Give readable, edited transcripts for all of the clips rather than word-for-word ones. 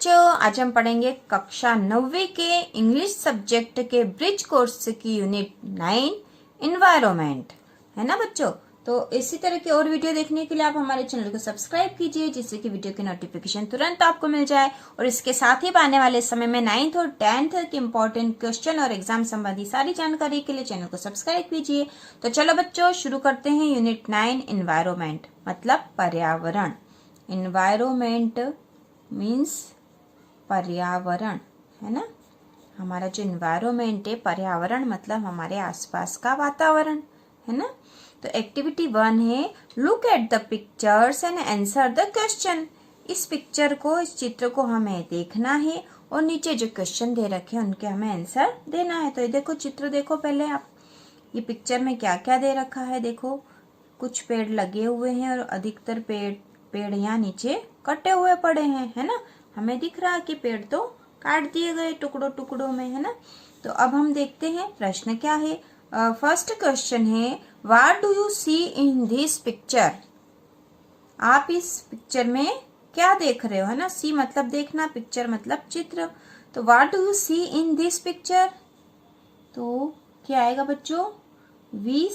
बच्चों, आज हम पढ़ेंगे कक्षा 9वीं के इंग्लिश सब्जेक्ट के ब्रिज कोर्स की यूनिट 9 इन्वायरमेंट, है ना बच्चों। तो इसी तरह की और वीडियो देखने के लिए आप हमारे चैनल को सब्सक्राइब कीजिए, जिससे कि वीडियो की नोटिफिकेशन तुरंत आपको मिल जाए। और इसके साथ ही आने वाले समय में 9th और 10th के इम्पोर्टेंट क्वेश्चन और एग्जाम संबंधी सारी जानकारी के लिए चैनल को सब्सक्राइब कीजिए। तो चलो बच्चों, शुरू करते हैं यूनिट 9 इन्वायरमेंट, मतलब पर्यावरण। इन्वायरमेंट मीन्स पर्यावरण, है ना। हमारा जो इन्वायरमेंट है, पर्यावरण मतलब हमारे आसपास का वातावरण, है ना। तो एक्टिविटी 1 है look at the pictures and answer the question. इस पिक्चर को, इस चित्र को हमें देखना है और नीचे जो क्वेश्चन दे रखे हैं उनके हमें आंसर देना है। तो ये देखो, चित्र देखो पहले आप, ये पिक्चर में क्या क्या दे रखा है। देखो, कुछ पेड़ लगे हुए हैं और अधिकतर पेड़ यहाँ नीचे कटे हुए पड़े हैं, है ना। हमें दिख रहा है कि पेड़ तो काट दिए गए टुकड़ों टुकड़ों में, है ना। तो अब हम देखते हैं प्रश्न क्या है। फर्स्ट क्वेश्चन है what do you see in this picture. आप इस पिक्चर में क्या देख रहे हो, है ना। सी मतलब देखना, पिक्चर मतलब चित्र। तो what do you see in this picture, तो क्या आएगा बच्चों। We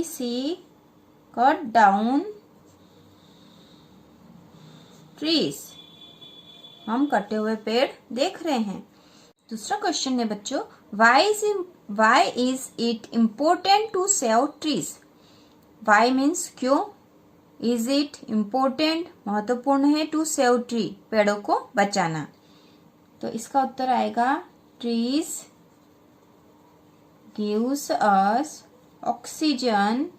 see cut down trees. हम कटे हुए पेड़ देख रहे हैं। दूसरा क्वेश्चन है बच्चों, why is it important to save trees. Why means क्यों, इज इट इम्पोर्टेंट महत्वपूर्ण है, टू सेव ट्री पेड़ों को बचाना। तो इसका उत्तर आएगा trees gives us oxygen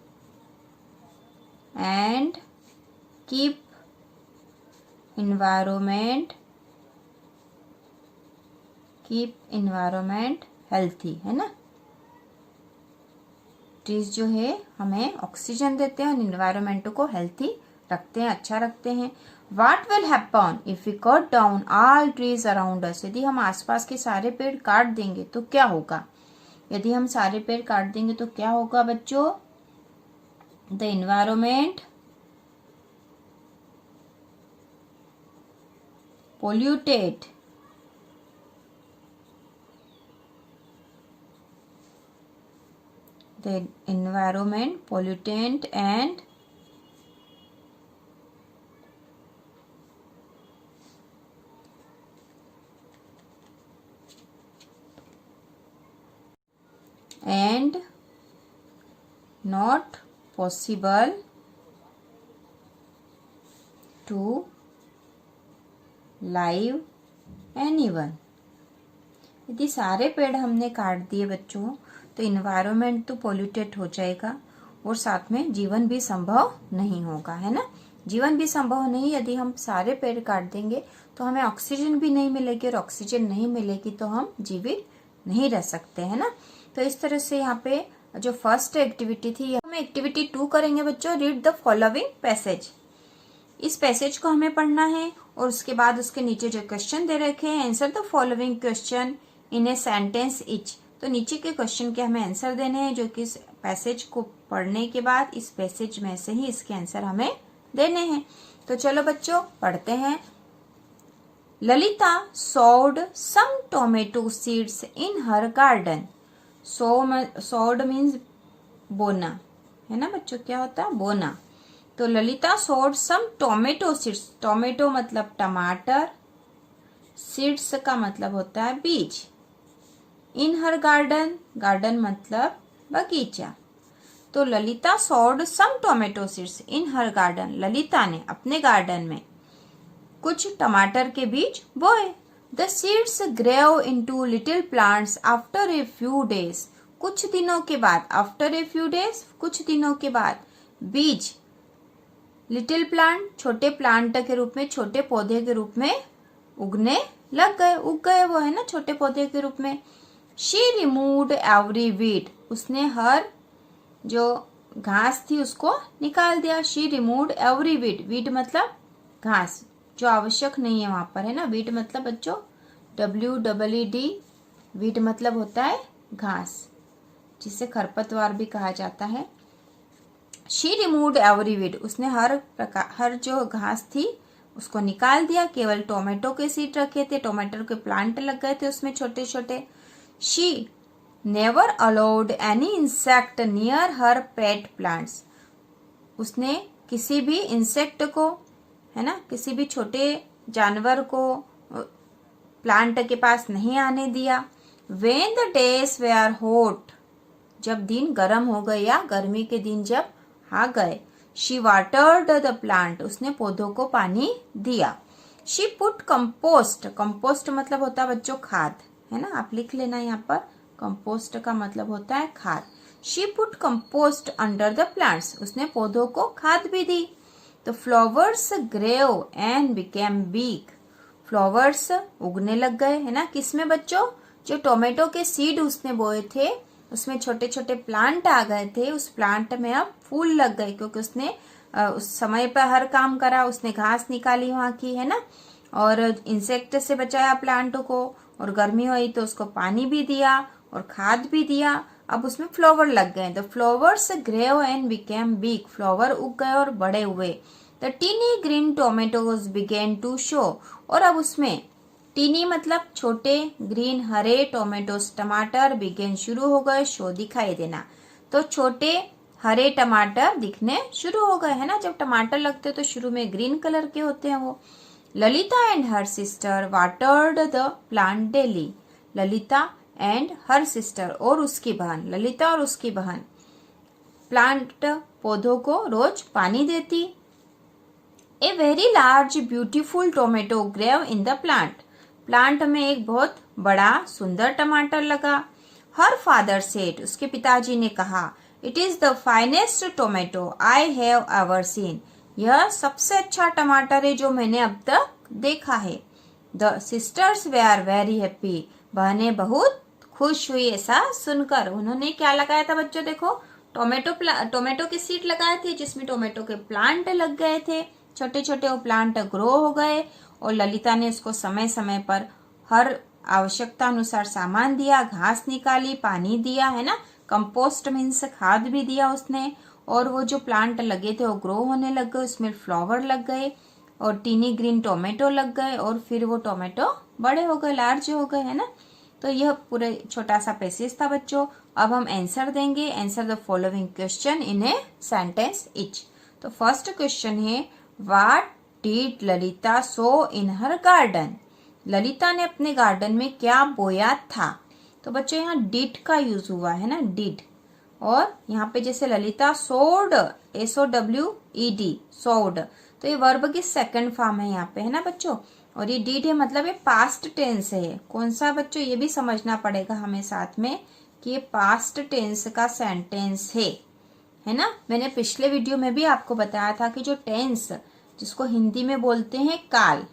and keep environment healthy, है ना। ट्रीज जो है हमें ऑक्सीजन देते हैं और इन्वायरमेंट को हेल्थी रखते हैं, अच्छा रखते हैं। What will happen if we cut down all trees around us. यदि हम आसपास के सारे पेड़ काट देंगे तो क्या होगा। यदि हम सारे पेड़ काट देंगे तो क्या होगा बच्चों। The environment polluted, the environment pollutant and not possible to live anyone. यदि सारे पेड़ हमने काट दिए बच्चों, तो इन्वायरमेंट तो पोल्यूटेड हो जाएगा और साथ में जीवन भी संभव नहीं होगा, है ना। जीवन भी संभव नहीं, यदि हम सारे पेड़ काट देंगे तो हमें ऑक्सीजन भी नहीं मिलेगी और ऑक्सीजन नहीं मिलेगी तो हम जीवित नहीं रह सकते, है ना। तो इस तरह से यहाँ पे जो फर्स्ट एक्टिविटी थी, हम एक्टिविटी 2 करेंगे बच्चों। Read the following passage. इस पैसेज को हमें पढ़ना है और उसके बाद उसके नीचे जो क्वेश्चन दे रखे हैं, answer the following question in a sentence etch. तो नीचे के क्वेश्चन के हमें आंसर देने हैं, जो कि इस पैसेज को पढ़ने के बाद इस पैसेज में से ही इसके आंसर हमें देने हैं। तो चलो बच्चों पढ़ते हैं। Lalita sowed some tomato seeds in her garden. sowed means बोना, है ना बच्चों। क्या होता है, बोना। तो Lalita sowed some tomato seeds। Tomato मतलब टमाटर, सीड्स का मतलब होता है बीज। इन हर गार्डन, गार्डन मतलब बगीचा। तो Lalita sowed some tomato seeds in her garden। Lalita ने अपने गार्डन में कुछ टमाटर के बीज बोए। The seeds grew into little plants after a few days. कुछ दिनों के बाद, आफ्टर ए फ्यू डेज कुछ दिनों के बाद, बीज लिटिल प्लांट छोटे प्लांट के रूप में, छोटे पौधे के रूप में उगने लग गए, उग गए वो, है ना, छोटे पौधे के रूप में। She removed every weed. उसने हर जो घास थी उसको निकाल दिया। She removed every weed. Weed मतलब घास जो आवश्यक नहीं है वहां पर, है ना। वीड मतलब बच्चों WEED। वीड मतलब होता है घास, जिसे खरपतवार भी कहा जाता है। शी रिमूव्ड एवरी वीड, उसने हर जो घास थी उसको निकाल दिया, केवल टोमेटो के सीड रखे थे, टोमेटो के प्लांट लग गए थे उसमें छोटे छोटे। She never allowed any insect near her pet plants, उसने किसी भी इंसेक्ट को, है ना, किसी भी छोटे जानवर को प्लांट के पास नहीं आने दिया। When the days were hot, जब दिन गर्म हो गए या गर्मी के दिन जब आ गए, she watered the plant, उसने पौधों को पानी दिया। she put compost, compost मतलब होता है बच्चों खाद, है ना, आप लिख लेना यहाँ पर, compost का मतलब होता है खाद। she put compost under the plants, उसने पौधों को खाद भी दी। The flowers grew and became big, flowers उगने लग गए, है ना, किसमें बच्चों, जो टोमेटो के सीड उसने बोए थे उसमें छोटे छोटे प्लांट आ गए थे, उस प्लांट में अब फूल लग गए, क्योंकि उसने उस समय पर हर काम करा, उसने घास निकाली वहां की, है ना, और इंसेक्ट से बचाया प्लांट को, और गर्मी हुई तो उसको पानी भी दिया और खाद भी दिया, अब उसमें फ्लावर लग गए। The flowers grew and became big, flower उग गए और बड़े हुए। The tiny green tomatoes began to show, और अब उसमें टीनी मतलब छोटे, ग्रीन हरे, टोमेटोज टमाटर, बिगेन शुरू हो गए, शो दिखाई देना, तो छोटे हरे टमाटर दिखने शुरू हो गए, है ना, जब टमाटर लगते तो शुरू में ग्रीन कलर के होते हैं वो। Lalita and her sister watered the plant daily, Lalita and her sister, और उसकी बहन, ललिता और उसकी बहन प्लांट पौधों को रोज पानी देती। A very large beautiful tomato grew in the plant, plant में एक बहुत बड़ा सुंदर टमाटर लगा। हर फादर सेड, उसके पिताजी ने कहा, it is the finest tomato I have ever scene, यह सबसे अच्छा टमाटर है जो मैंने अब तक देखा है। The sisters were very happy, बहनें बहुत खुश हुई ऐसा सुनकर। उन्होंने क्या लगाया था बच्चों, देखो टोमेटो के सीड लगाए थे जिसमें टोमेटो के प्लांट लग गए थे, छोटे छोटे वो प्लांट ग्रो हो गए, और ललिता ने उसको समय समय पर हर आवश्यकता अनुसार सामान दिया, घास निकाली, पानी दिया, है ना, कंपोस्ट मीन्स खाद भी दिया उसने, और वो जो प्लांट लगे थे वो ग्रो होने लग गए, उसमें फ्लावर लग गए और टीनी ग्रीन टोमेटो लग गए, और फिर वो टोमेटो बड़े हो गए, लार्ज हो गए, है ना। तो यह पूरे छोटा सा पैसेज था बच्चों। अब हम आंसर देंगे, answer the following question in a sentence etch. तो फर्स्ट क्वेश्चन है, what did Lalita so in her garden, Lalita ने अपने गार्डन में क्या बोया था। तो बच्चों यहाँ डिड का यूज हुआ है ना, डिड, और यहाँ पे जैसे ललिता सोड, SOWED, सोड, तो ये वर्ब की सेकंड फॉर्म है यहाँ पे, है ना बच्चों, और ये डिड है मतलब ये पास्ट टेंस है। कौन सा बच्चों, ये भी समझना पड़ेगा हमें साथ में कि ये पास्ट टेंस का सेंटेंस है ना। मैंने पिछले वीडियो में भी आपको बताया था कि जो टेंस, जिसको हिंदी में बोलते हैं काल,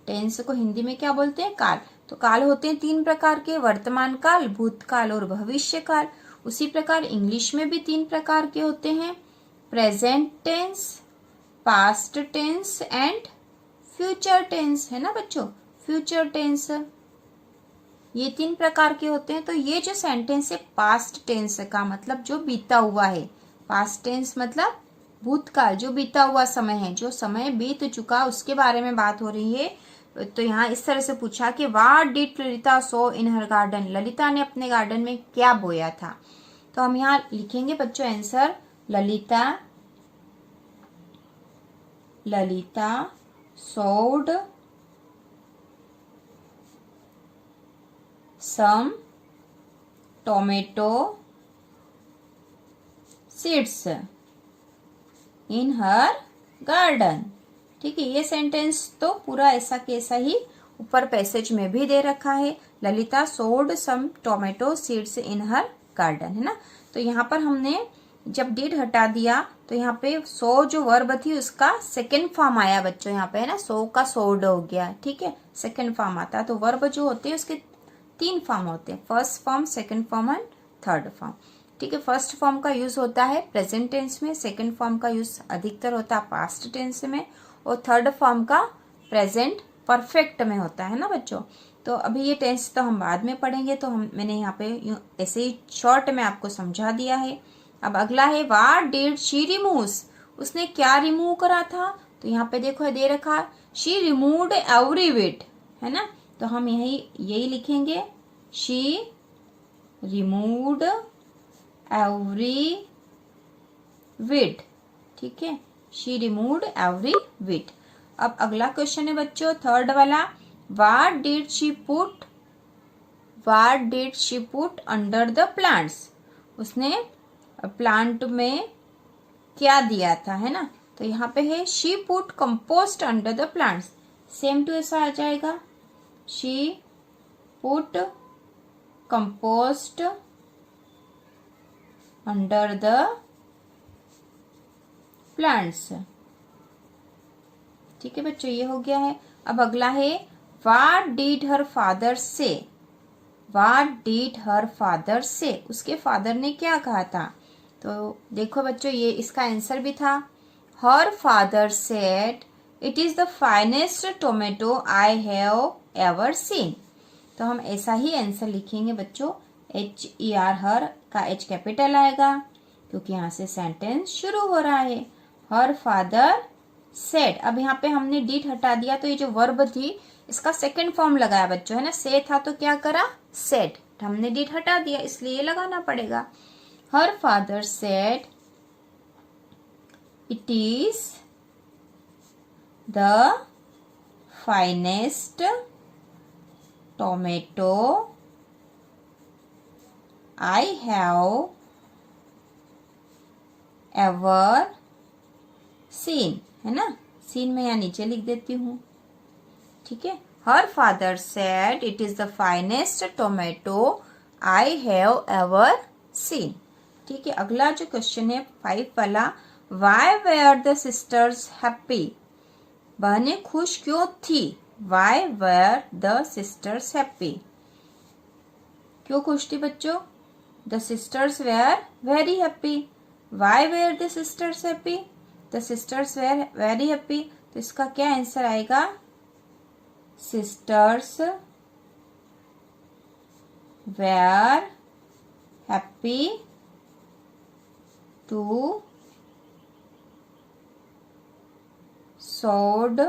टेंस को हिंदी में क्या बोलते हैं, काल। तो काल होते हैं 3 प्रकार के, वर्तमान काल, भूतकाल और भविष्य काल। उसी प्रकार इंग्लिश में भी 3 प्रकार के होते हैं, present tense, past tense and future tense, है ना बच्चों, फ्यूचर टेंस, ये 3 प्रकार के होते हैं। तो ये जो सेंटेंस है पास्ट टेंस का मतलब जो बीता हुआ है, पास्ट टेंस मतलब भूतकाल, जो बीता हुआ समय है, जो समय बीत चुका उसके बारे में बात हो रही है। तो यहाँ इस तरह से पूछा कि what did Lalita so in her garden, Lalita ने अपने गार्डन में क्या बोया था। तो हम यहाँ लिखेंगे बच्चों answer, Lalita sowed some tomato seeds in her garden। ठीक है, ये सेंटेंस तो पूरा ऐसा कैसा ही ऊपर पैसेज में भी दे रखा है, Lalita sowed some tomato seeds in her garden, है ना। तो यहाँ पर हमने जब डिड हटा दिया तो यहाँ पे सो जो वर्ब थी उसका सेकंड फॉर्म आया बच्चों, यहाँ पे है ना, सो का सोड हो गया, ठीक है, सेकंड फॉर्म आता है। तो वर्ब जो होते हैं उसके 3 फॉर्म होते हैं, first form, second form and third form. ठीक है, फर्स्ट फॉर्म का यूज होता है प्रेजेंट टेंस में, सेकंड फॉर्म का यूज अधिकतर होता है पास्ट टेंस में, और थर्ड फॉर्म का प्रेजेंट परफेक्ट में होता है ना बच्चों। तो अभी ये टेंस तो हम बाद में पढ़ेंगे, तो मैंने यहाँ पे ऐसे ही शॉर्ट में आपको समझा दिया है। अब अगला है व्हाट डिड शी रिमूव्स, उसने क्या रिमूव करा था, तो यहाँ पे देखो दे रखा शी रिमूव्ड एवरी वेट, है ना, तो हम यही लिखेंगे शी रिमूव्ड एवरी वेट। ठीक है, शी रिमूव्ड एवरी वेट। अब अगला क्वेश्चन है बच्चों थर्ड वाला, what did she put under the plants, उसने प्लांट में क्या दिया था, है ना, तो यहाँ पे है she put compost under the plants, same to ऐसा आ जाएगा, she put compost under the plants. ठीक है बच्चों, ये हो गया है। अब अगला है व्हाट डिड हर फादर से, उसके फादर ने क्या कहा था, तो देखो बच्चों ये इसका आंसर भी था, हर father said it is the finest tomato I have ever scene, तो हम ऐसा ही आंसर लिखेंगे बच्चों, HER हर का H कैपिटल आएगा क्योंकि यहाँ से सेंटेंस शुरू हो रहा है, हर फादर सेड। अब यहाँ पे हमने डिड हटा दिया तो ये जो वर्ब थी इसका सेकंड फॉर्म लगाया बच्चों, है ना, से था तो क्या करा सेड, हमने डिड हटा दिया इसलिए लगाना पड़ेगा, हर father said it is the finest tomato I have ever scene, है ना, सीन में यहाँ नीचे लिख देती हूँ। ठीक है, her father said it is the finest tomato I have ever seen. ठीक है, अगला जो क्वेश्चन है 5 वाला, why were the sisters happy, बहनें खुश क्यों थी, why were the sisters happy, क्यों खुश थी बच्चों, the sisters were very happy, why were the sisters happy, the sisters were very happy, तो इसका क्या आंसर आएगा, sisters were happy to sowed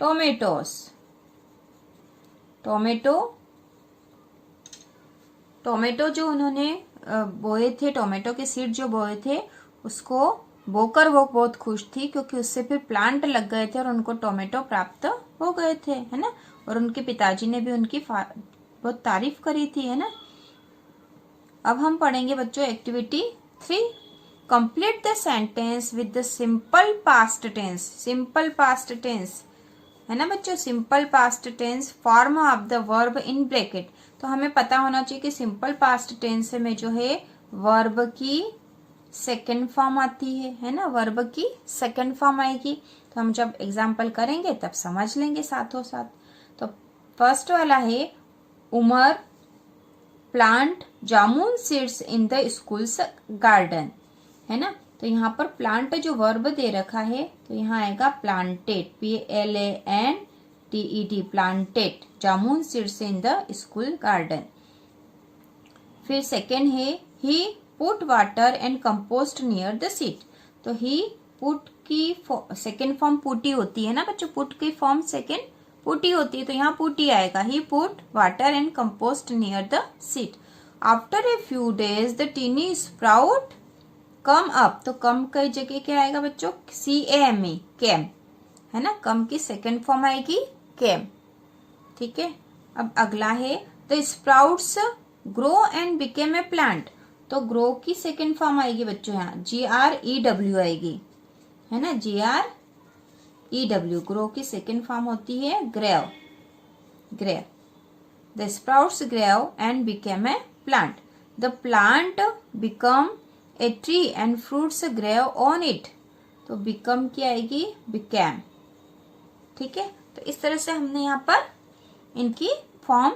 tomatoes, tomato जो उन्होंने बोए थे, टोमेटो के सीड जो बोए थे उसको बोकर वो बहुत खुश थी क्योंकि उससे फिर प्लांट लग गए थे और उनको टोमेटो प्राप्त हो गए थे, है ना, और उनके पिताजी ने भी उनकी बहुत तारीफ करी थी, है ना। अब हम पढ़ेंगे बच्चों activity 3, complete the sentence with the simple past tense, simple past tense, है ना बच्चों, simple past tense form of the verb in bracket, तो हमें पता होना चाहिए कि सिंपल पास्ट टेंस में जो है वर्ब की सेकेंड फॉर्म आती है ना, वर्ब की सेकेंड फॉर्म आएगी, तो हम जब एग्जाम्पल करेंगे तब समझ लेंगे साथों साथ। तो फर्स्ट वाला है Umar plant jamun seeds in the school's garden, है ना, तो यहाँ पर प्लांट जो वर्ब दे रखा है तो यहाँ आएगा planted, PLANTED, planted jamun seeds in the school garden. फिर सेकेंड है ही put water and compost near the seed, तो ही पुट की सेकेंड फॉर्म पुटी होती है ना बच्चों, पुट की फॉर्म सेकेंड पुटी होती है, तो यहाँ पुटी आएगा, he put water and compost near the seed. After a few days the tiny sprout come up, तो कम की जगह क्या आएगा बच्चों, CAME, कैम, है ना, कम की सेकेंड फॉर्म आएगी कैम। ठीक है, अब अगला है the sprouts grow and became a plant, तो ग्रो की सेकेंड फॉर्म आएगी बच्चों यहाँ GREW आएगी, है ना, GREW, ग्रो की सेकेंड फॉर्म होती है grew, the sprouts grew and became a plant, the plant become a tree and fruits grew on it, तो बिकम की आएगी बिकैम। ठीक है, तो इस तरह से हमने यहाँ पर इनकी फॉर्म